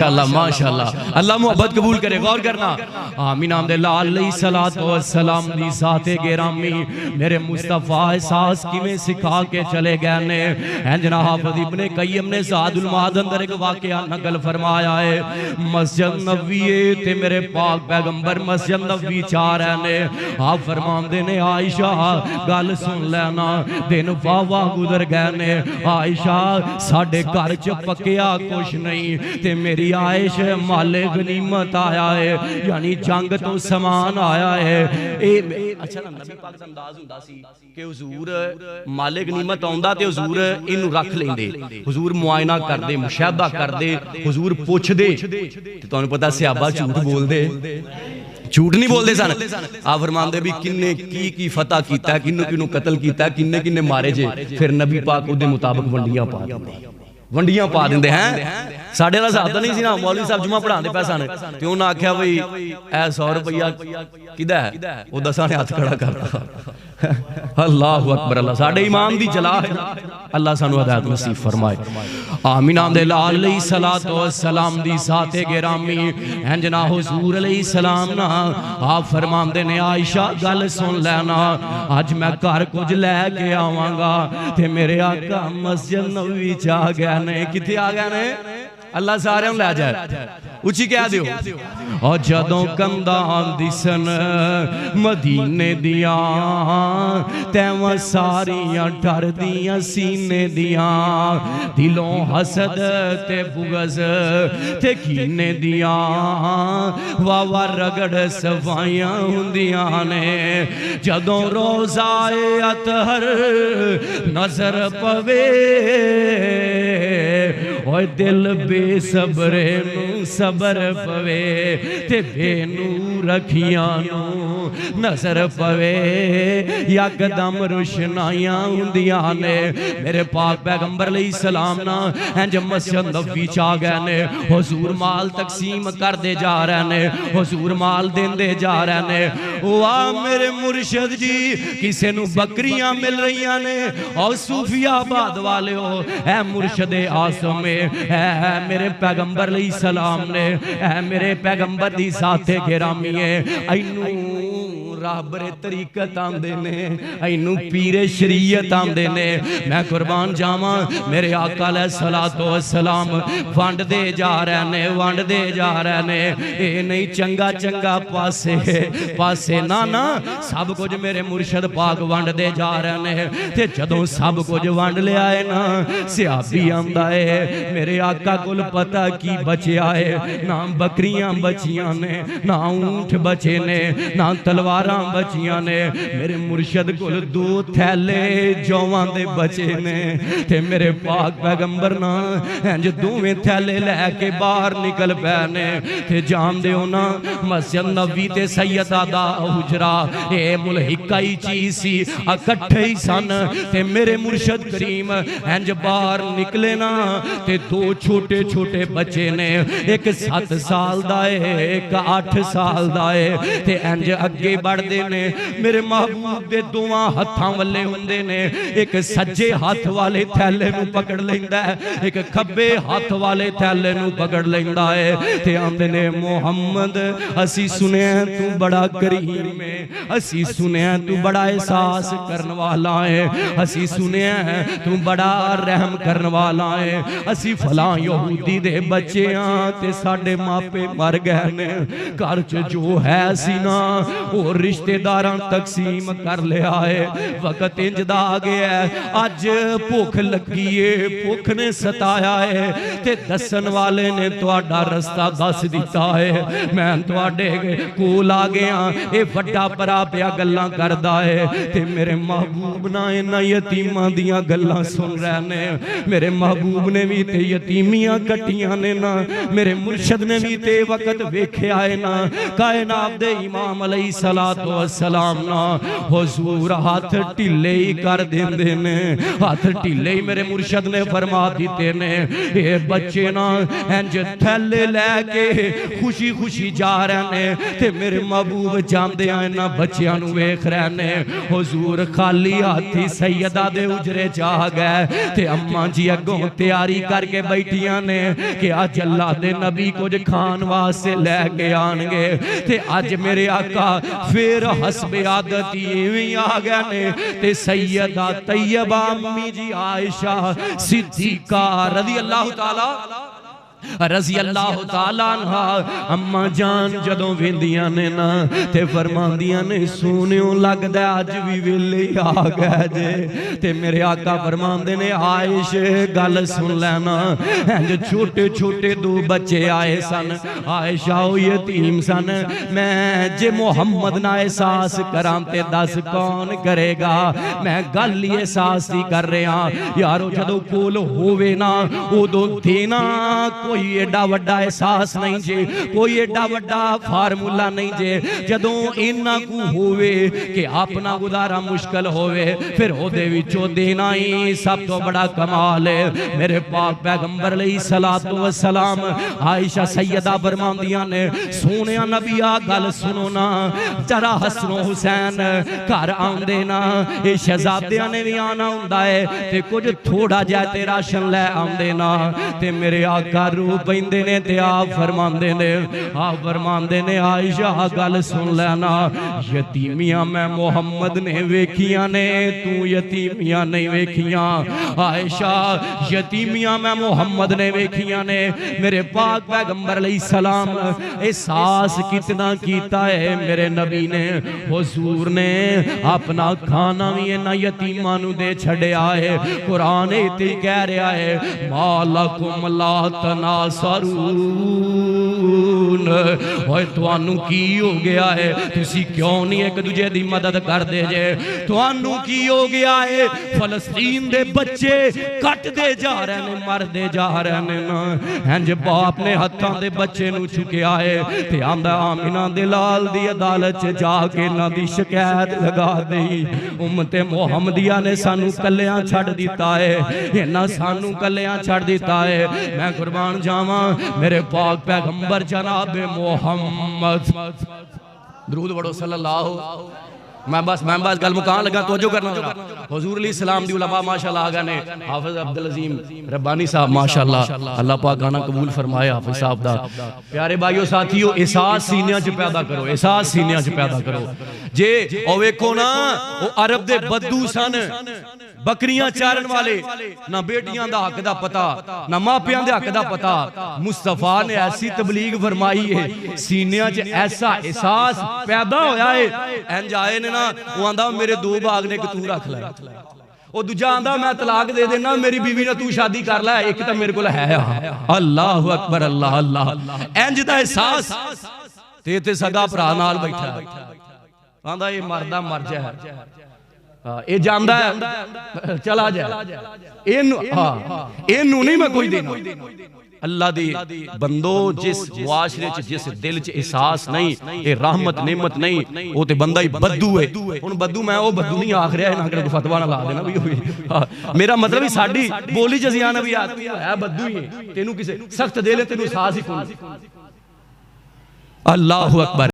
اللہ ماشاءاللہ اللہ محبت قبول کرے غور کرنا آمین آمد اللہ علیہ السلام دی ذات گرامی میرے مصطفیٰ احساس کی میں سکھا کے چلے گئے نے جناب حافظ ابن قیم نے زاد المعاد اندر ایک واقعہ نقل فرمایا ہے مسجد نبوی تے میرے پاک پیغمبر مسجد نبوی چاہ رہے نے آپ فرمان دے نے عائشہ گل سن لینا دن واہ گزر گئے نے عائشہ ساڑھے گھر چ پکیا کچھ نہیں تے میری عائش مال غنیمت آیا ہے یعنی جنگ تو سامان آیا ہے اچھا نا نبی پاک دا انداز ہوندا سی کہ حضور مال غنیمت آوندا تے حضور اینو رکھ لیندے حضور معائنہ کر دے مشاہدہ کر دے حضور پوچھ دے تے تانوں پتہ صحابہ جھوٹ بول دے جھوٹ نہیں بول دے سن آپ فرمان دے بھی کنے کی فتح کیتا ہے کنوں قتل کیتا ہے کنے مارے جے پھر نبی پاک او دے مطابق ونڈیاں پا دے ونڈیاں پا دیں ہیں ساڑھے اللہ صاحب نہیں سی نا مولوی صاحب جمعہ پڑھان دے پیسہ نے تے انہوں نے آکھیا بھئی اے 100 روپیہ کدھا ہے وہ دساں نے ہاتھ کھڑا کرتا اللہ اکبر اللہ ساڑھے امام دی جلا ہے اللہ سانو ہدایت نصیب فرمائے آمین آمد اللہ علیہ السلام دی ذات گرامی جنا حضور علیہ السلام نا آپ فرمان دے نے عائشہ گل سن لینا آج میں گھر کچھ لے کے آواں گا تے میرے آقا مسجد نبوی چاہ گیا نے کتے آ گیا نے اللہ سارے ہم لے جائے اچھی کہہ دیو اور جدوں کندان دیسن مدینے دیاں تیوہ ساریاں ڈر دیاں سینے دیاں دلوں حسد تے بغض تے کینے دیاں واوا رگڑ سوائیاں ہندیاں نے جدوں روزائے اطہر نظر پوے اوہ دل بے صبرے نو صبر پوے تے بے نور رکھیاں نو نظر پوے یک دم روشنائیاں ہندیاں نے میرے پاک پیغمبر علیہ السلام نا جب مسجد نبوی چاہ گئے نے حضور مال تقسیم کر دے جا رہے نے حضور مال دین دے جا رہے نے واہ میرے مرشد جی کسے نو بکریاں مل رہیاں نے اور صوفیہ آباد والے ہو اے مرشد آسم اے میرے پیغمبر علیہ السلام نے اے میرے پیغمبر دی ذات گرامی ہے اینو راہبر طریقت آم دینے اینو پیر شریعت آم دینے میں قربان جاما میرے آقا علیہ السلام وانڈ دے جا رہے نے اے نہیں چنگا چنگا پاسے نا سب کچھ میرے مرشد پاک وانڈ دے جا رہے نے تے جدوں سب کچھ وانڈ لے آئے نا صحابی آمدہ ہے میرے آقا کل پتہ کی بچے آئے نہ بکریاں بچیاں نے نہ اونٹ بچے نے نہ تلواراں بچیاں نے میرے مرشد کل 2 تھیلے جوان دے بچے نے تے میرے پاک پیغمبر نا جو 2 تھیلے لے کے باہر نکل پینے تے جان دے ہونا مسجد نبوی تے سیدہ دا حجرہ اے ملحقائی چیز سی اکٹھے ہی سن تے میرے مرشد کریم جو باہر نکلے نا تے 2 چھوٹے چھوٹے بچے نے ایک 7 سال دائے ایک 8 سال دائے تے انج اگے بڑھ دے نے میرے محبوب دے 2 ہتھاں والے ہوندے نے ایک سجے ہاتھ والے تھیلے نو پکڑ لیندہ ہے ایک کھبے ہاتھ والے تھیلے نو پکڑ لیندہ ہے تے آمدے نے محمد اسی سنے ہیں تو بڑا کریم ہے اسی سنے ہیں تو بڑا احساس کرن والا ہے اسی سنے ہیں تو بڑا رحم کرن والا ہے اسی فلاں یہودی دے بچے تے ساڑھے ماپے مر گئے نے کارچ جو ہے سینا وہ رشتہ داران تقسیم کر لے آئے وقت انجدہ آگے ہے آج پوکھ لگیے پوکھ نے ستایا ہے تے دسن والے نے توڑا رستہ دس دیتا ہے میں توڑے کول آگے اے وڈا پرا پیا گلاں کردہ ہے تے میرے محبوب نہ یتیمہ دیاں گلاں سن رہنے میرے محبوب نے بھی تے یتیمیاں کٹیاں نے نا میرے مرشد نے بھی تے وقت ویکھے آئے نا کائنات دے امام علیہ والسلام نا حضور ہاتھ ٹھلے ہی کر دیندے نے، ہاتھ ٹھلے ہی میرے مرشد نے فرما دیتے نے، اے بچے نا انج تھیلے لے کے خوشی خوشی جا رہے نے، تے میرے محبوب جاندے ہیں نا بچیاں نو ویکھ رہے نے۔ حضور خالی ہاتھی سیدہ دے اجرے چاہ گئے تے اماں جی اگوں تیاری کر کے بیٹھیاں نے کہ آج اللہ دے نبی کچھ کھان واسطے لے کے آنگے، تے آج میرے آقا پھر حسب عادت ایویں آ گئے نے، تے سیدہ طیبہ امی جی عائشہ صدیقہ رضی اللہ تعالیٰ عنہ اماں جان جدوں ویندیاں نے نا تے فرماندیاں نے سونیوں لگ دے آج بھی ویلے آ گئے جے، تے میرے آقا فرماندے نے عائشہ گل سن لینا، چھوٹے چھوٹے دو بچے آئے سن، عائشہ او یتیم سن، میں جے محمد نہ احساس کرام تے دس کون کرے گا، میں گل ہی احساس ہی کر رہے ہاں یارو جدوں کول ہووے نا اودوں دینا کوئی ایڈا وڈا احساس نہیں جے، کوئی ایڈا وڈا فارمولا نہیں جے، جدوں انہاں کو ہوئے کہ اپنا گزارا مشکل ہوئے پھر ہو دے وچوں دینا ہی سب تو بڑا کمال ہے۔ میرے پاک پیغمبر علیہ السلام عائشہ سیدہ فرماندیاں نے سونیا نبی آ گل سنو نا، ذرا حسن و حسین گھر آندے نا، اے شہزادیاں نے بھی آنا ہوندا ہے تے کچھ تھوڑا جا تے راشن لے آندے نا، تے میرے آقا رو پیندے نے تے آپ فرماندے نے عائشہ گل سن لینا، یتیمیاں میں محمد نے ویکھیاں نے تو یتیمیاں نہیں ویکھیاں، عائشہ یتیمیاں میں محمد نے ویکھیاں نے، میرے پاک پیغمبر علیہ السلام احساس کتنا کیتا ہے میرے نبی نے، حضور نے اپنا کھانا بھی انہاں یتیماں نو دے چھڑے آئے، قرآن ایتے کہہ رہا ہے مالکم لا تناصرون، اوہ توانو کی ہو گیا ہے تسی کیوں نہیں ایک دوجے دی مدد کر دے جے، توانو کی ہو گیا ہے فلسطین دے بچے کٹ دے جا رہے ہیں مر دے جا رہے ہیں، ہنج باپ نے ہتھاں دے بچے نو چکے آئے تے آمدہ آمینہ دلال دی عدالت جا کے نہ دی شکایت لگا دی، امت محمدیہ نے سانو کلیاں چھڑ دیتا ہے، یہ نہ سانو کلیاں چھڑ دیتا ہے، میں قربان جاواں میرے پاک پیغمبر جناب محمد درود پڑھو صلی اللہ، میں بس گل مکان لگا توجہ کرنا ذرا، حضور علیہ السلام دی علماء ماشاءاللہ آگا نے، حافظ عبدالعظیم ربانی صاحب ماشاءاللہ اللہ پاک گانا قبول فرمائے حافظ صاحب دا، پیارے بھائیو ساتھیو احساس سینیاں چ پیدا کرو، احساس سینیاں چ پیدا کرو، جے او ویکھو نا او عرب دے بدو سن، بکریاں چارن والے، نہ بیٹیاں دا حق دا پتا نہ ماپیاں دے حق دا پتا، مصطفیٰ نے ایسی تبلیغ فرمائی ہے، سینیاں چ ایسا احساس پیدا ہویا ہے، انج آئے نے نا وہ آندہ میرے دو باغ نے کہ تو رکھ لائے، وہ دوجہ آندہ میں طلاق دے دینا میری بیوی نے تو شادی کر لائے، ایک تا میرے کو ہے اللہ اکبر اللہ اللہ، انج دا احساس تے سگا پرا نال بیٹھا ہے، آندہ یہ مردہ مر جائے، اے جاندہ ہے چلا جائے، اینو نہیں میں کوئی دینا، اللہ دی بندو جس معاشرے جس دل چ احساس نہیں، اے رحمت نعمت نہیں، وہ تے بندہ ہی بدو ہے، ان بدو میں وہ بدو نہیں آخ رہا ہے، نہ کہ فتوہ نہ لا دینا بھی ہوئی، میرا مطلب ہی ساڑھی بولی جزیانہ بھی آتی ہے بدو ہی ہے، تینوں کسے سخت دے لے تینوں ساس ہی کون، اللہ اکبر۔